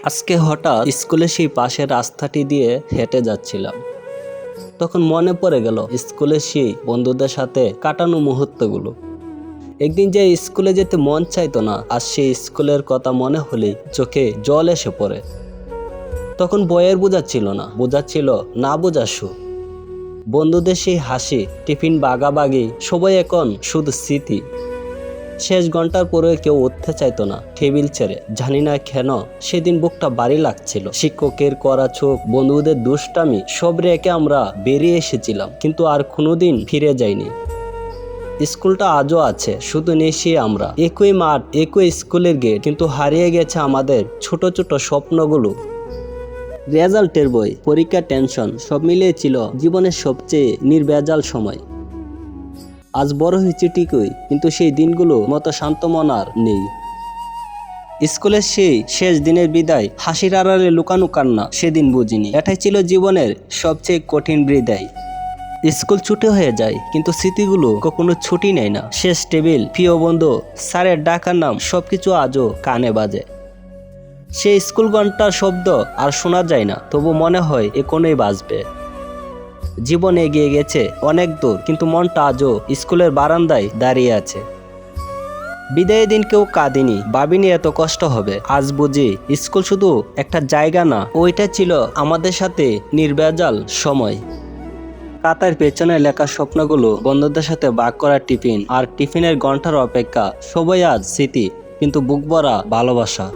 আজকে হঠাৎ স্কুলে সেই পাশের রাস্তাটি দিয়ে হেঁটে যাচ্ছিলাম। তখন মনে পড়ে গেল স্কুলে সেই বন্ধুদের সাথে কাটানো মুহূর্তগুলো। একদিন যে স্কুলে যেতে মন চাইতো না, আর সেই স্কুলের কথা মনে হলেই চোখে জল এসে পড়ে। তখন বইয়ের বোঝা ছিল না, বোঝা ছিল না বোঝা সুখ। বন্ধুদের সেই হাসি, টিফিন বাগাবাগি, সবাই এখন শুধু স্মৃতি। শেষ ঘন্টার পরে কেউ উঠতে চাইতো না টেবিল ছেড়ে। জানি না কেন সেদিন বুকটা ভারী লাগছিল। শিক্ষকের করা চোখ, বন্ধুদের দুষ্টামি সব রেখে আমরা বেরিয়ে এসেছিলাম, কিন্তু আর কোনোদিন ফিরে যাইনি। স্কুলটা আজও আছে, শুধু নেই সে আমরা। একই মাঠ, একই স্কুলের গেট, কিন্তু হারিয়ে গেছে আমাদের ছোট ছোট স্বপ্নগুলো। রেজাল্টের বই, পরীক্ষার টেনশন, সব মিলিয়ে ছিল জীবনের সবচেয়ে নির্ভেজাল সময়। আজ বড় হয়েছে ঠিকই, কিন্তু সেই দিনগুলো মতো শান্ত মন আর নেই। স্কুলের সেই শেষ দিনের বিদায়, হাসির আড়ালে লুকানো কান্না, সেদিন বুঝিনি এটাই ছিল জীবনের সবচেয়ে কঠিন বিদায়। স্কুল ছুটি হয়ে যায়, কিন্তু স্মৃতিগুলো কখনো ছুটি নেয় না। শেষ টেবিল, প্রিয় বন্ধু, স্যারের ডাকার নাম, সবকিছু আজও কানে বাজে। সেই স্কুল ঘন্টার শব্দ আর শোনা যায় না, তবু মনে হয় এখনই বাজবে। জীবন এগিয়ে গেছে অনেক দূর, কিন্তু মনটা আজও স্কুলের বারান্দায় দাঁড়িয়ে আছে। বিদায়ের দিন কেউ কাঁদিনি, ভাবিনি এত কষ্ট হবে। আজ বুঝি স্কুল শুধু একটা জায়গা না, ওইটা ছিল আমাদের সাথে নির্ভেজাল সময়। খাতার পেছনে লেখা স্বপ্নগুলো, বন্ধুদের সাথে ভাগ করা টিফিন, আর টিফিনের ঘন্টার অপেক্ষা, সবই আজ স্মৃতি, কিন্তু বুক ভরা ভালোবাসা।